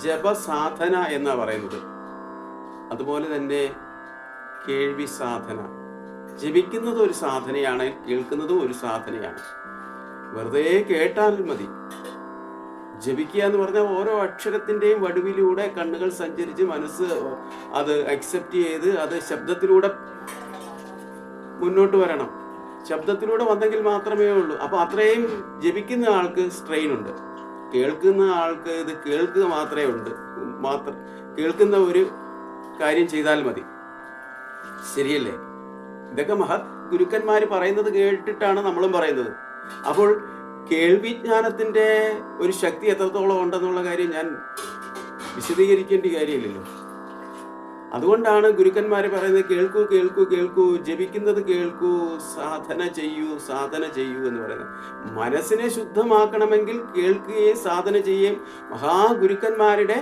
ജപസാധന എന്നാ പറയുന്നത്. അതുപോലെ തന്നെ കേൾവി സാധന. ജപിക്കുന്നത് ഒരു സാധനയാണ്, കേൾക്കുന്നതും ഒരു സാധനയാണ്. വെറുതെ കേട്ടാൽ മതി. ജപിക്കുക എന്ന് പറഞ്ഞാൽ ഓരോ അക്ഷരത്തിൻ്റെയും വടുവിലൂടെ കണ്ണുകൾ സഞ്ചരിച്ച് മനസ്സ് അത് അക്സെപ്റ്റ് ചെയ്ത് അത് ശബ്ദത്തിലൂടെ മുന്നോട്ട് വരണം. ശബ്ദത്തിലൂടെ വന്നെങ്കിൽ മാത്രമേ ഉള്ളൂ. അപ്പോൾ അത്രയും ജപിക്കുന്ന ആൾക്ക് സ്ട്രെയിൻ ഉണ്ട്. കേൾക്കുന്ന ആൾക്ക് ഇത് കേൾക്കുക മാത്രമേ ഉണ്ട്. കേൾക്കുന്ന ഒരു കാര്യം ചെയ്താൽ മതി. ശരിയല്ലേ? ഇതൊക്കെ മഹത് ഗുരുക്കന്മാർ പറയുന്നത് കേട്ടിട്ടാണ് നമ്മളും പറയുന്നത്. അപ്പോൾ കേൾവിജ്ഞാനത്തിൻ്റെ ഒരു ശക്തി എത്രത്തോളം ഉണ്ടെന്നുള്ള കാര്യം ഞാൻ വിശദീകരിക്കേണ്ട കാര്യമില്ലല്ലോ. അതുകൊണ്ടാണ് ഗുരുക്കന്മാർ പറയുന്നത് കേൾക്കൂ കേൾക്കൂ കേൾക്കൂ, ജപിക്കുന്നത് കേൾക്കൂ, സാധന ചെയ്യൂ സാധന ചെയ്യൂ എന്ന് പറയുന്നത്. മനസ്സിനെ ശുദ്ധമാക്കണമെങ്കിൽ കേൾക്കുകയും സാധന ചെയ്യുകയും മഹാഗുരുക്കന്മാരുടെ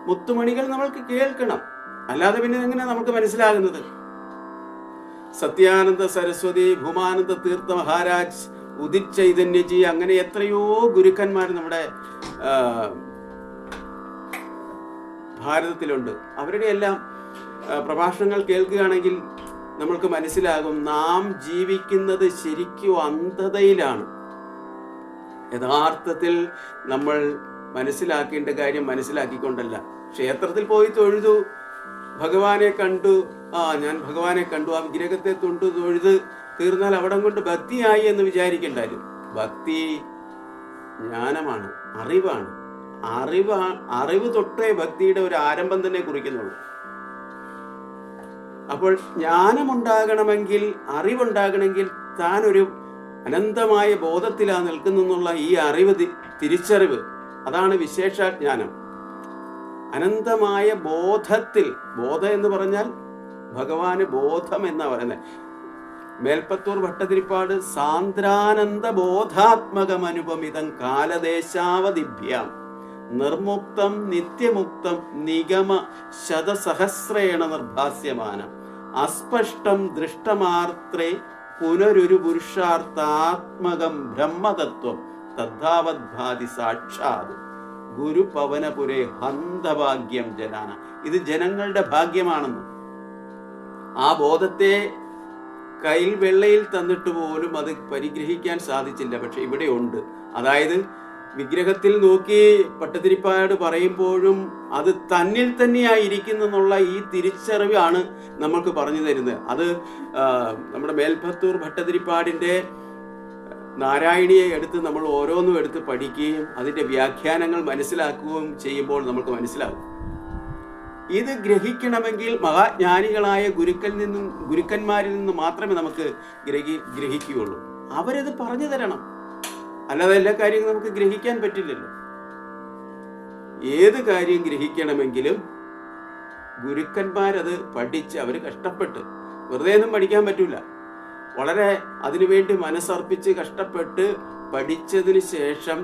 മുത്തുമണികൾ നമ്മൾക്ക് കേൾക്കണം. അല്ലാതെ പിന്നെ എങ്ങനെ നമുക്ക് മനസ്സിലാകുന്നത്? സത്യാനന്ദ സരസ്വതി, ഭൂമാനന്ദ തീർത്ഥ മഹാരാജ്, ഉദിത് ചൈതന്യജി, അങ്ങനെ എത്രയോ ഗുരുക്കന്മാർ നമ്മുടെ ഭാരതത്തിലുണ്ട്. അവരുടെ എല്ലാം പ്രഭാഷണങ്ങൾ കേൾക്കുകയാണെങ്കിൽ നമ്മൾക്ക് മനസ്സിലാകും നാം ജീവിക്കുന്നത് ശരിക്കും അന്ധതയിലാണ്. യഥാർത്ഥത്തിൽ നമ്മൾ മനസ്സിലാക്കേണ്ട കാര്യം മനസ്സിലാക്കിക്കൊണ്ടല്ല. ക്ഷേത്രത്തിൽ പോയി തൊഴുതു, ഭഗവാനെ കണ്ടു, ഞാൻ ഭഗവാനെ കണ്ടു, ആ വിഗ്രഹത്തെ തൊഴുത് തീർന്നാൽ അവിടം കൊണ്ട് ഭക്തിയായി എന്ന് വിചാരിക്കണ്ടായിരുന്നു. ഭക്തി ജ്ഞാനമാണ്, അറിവാണ്. അറിവ് തൊട്ടേ ഭക്തിയുടെ ഒരു ആരംഭം തന്നെ കുറിക്കുന്നുള്ളൂ. അപ്പോൾ ജ്ഞാനമുണ്ടാകണമെങ്കിൽ, അറിവുണ്ടാകണമെങ്കിൽ താൻ ഒരു അനന്തമായ ബോധത്തിലാണ് നിൽക്കുന്നുള്ള ഈ അറിവ്, തിരിച്ചറിവ്, അതാണ് വിശേഷജ്ഞാനം. അനന്തമായ ബോധത്തിൽ, ബോധം എന്ന് പറഞ്ഞാൽ ഭഗവാന് ബോധം എന്നാ പറയുന്നത്. മേൽപ്പത്തൂർ ഭട്ടതിരിപ്പാട് സാന്ദ്രാനന്ദ ബോധാത്മകമനുപമിതം കാലദേശാവധിഭ്യാം നിർമുക്തം നിത്യമുക്തം നിഗമ ശതസഹസ്രേണ നിർഭാസ്യമാനം അസ്പഷ്ടം ദൃഷ്ടമാത്രേ പുനരൊരു പുരുഷാർത്ഥാത്മകം ബ്രഹ്മതത്വം തദ്ധാവദ്ഭാതി സാക്ഷാത് ഗുരുപവനപുരേ ഹന്തഭാഗ്യം ജനാന. ഇത് ജനങ്ങളുടെ ഭാഗ്യമാണെന്ന്. ആ ബോധത്തെ കയ്യിൽ വെള്ളയിൽ തന്നിട്ട് പോലും അത് പരിഗ്രഹിക്കാൻ സാധിച്ചില്ല. പക്ഷെ ഇവിടെ ഉണ്ട്. അതായത് വിഗ്രഹത്തിൽ നോക്കി പട്ടതിരിപ്പാട് പറയുമ്പോഴും അത് തന്നിൽ തന്നെയായിരിക്കുന്നുള്ള ഈ തിരിച്ചറിവാണ് നമ്മൾക്ക് പറഞ്ഞു തരുന്നത്. അത് നമ്മുടെ മേൽപ്പത്തൂർ ഭട്ടതിരിപ്പാടിൻ്റെ നാരായണിയെ എടുത്ത് നമ്മൾ ഓരോന്നും എടുത്ത് പഠിക്കുകയും അതിൻ്റെ വ്യാഖ്യാനങ്ങൾ മനസ്സിലാക്കുകയും ചെയ്യുമ്പോൾ നമുക്ക് മനസ്സിലാകും. ഇത് ഗ്രഹിക്കണമെങ്കിൽ മഹാജ്ഞാനികളായ ഗുരുക്കന്മാരിൽ നിന്ന് മാത്രമേ നമുക്ക് ഗ്രഹിക്കുകയുള്ളൂ. അവരത് പറഞ്ഞു തരണം. അല്ലാതെ എല്ലാ കാര്യങ്ങളും നമുക്ക് ഗ്രഹിക്കാൻ പറ്റില്ലല്ലോ. ഏത് കാര്യം ഗ്രഹിക്കണമെങ്കിലും ഗുരുക്കന്മാരത് പഠിച്ച് അവർ കഷ്ടപ്പെട്ട്, വെറുതെ ഒന്നും പഠിക്കാൻ പറ്റില്ല. വളരെ അതിനുവേണ്ടി മനസ്സർപ്പിച്ച് കഷ്ടപ്പെട്ട് പഠിച്ചതിന് ശേഷം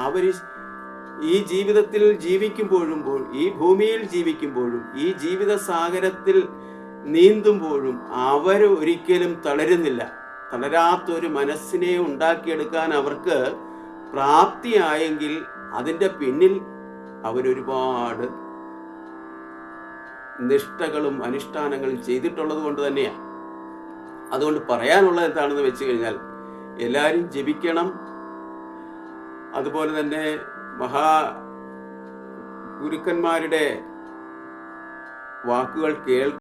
അവർ ഈ ജീവിതത്തിൽ ജീവിക്കുമ്പോഴും, ഈ ഭൂമിയിൽ ജീവിക്കുമ്പോഴും, ഈ ജീവിത സാഗരത്തിൽ നീന്തുമ്പോഴും അവർ ഒരിക്കലും തളരുന്നില്ല. തളരാത്തൊരു മനസ്സിനെ ഉണ്ടാക്കിയെടുക്കാൻ അവർക്ക് പ്രാപ്തിയായെങ്കിൽ അതിൻ്റെ പിന്നിൽ അവരൊരുപാട് നിഷ്ഠകളും അനുഷ്ഠാനങ്ങളും ചെയ്തിട്ടുള്ളത് കൊണ്ട് തന്നെയാണ്. അതുകൊണ്ട് പറയാനുള്ളത് എന്താണെന്ന് വെച്ച് കഴിഞ്ഞാൽ എല്ലാവരും ജപിക്കണം. അതുപോലെ തന്നെ ഗുരുക്കന്മാരുടെ വാക്കുകൾ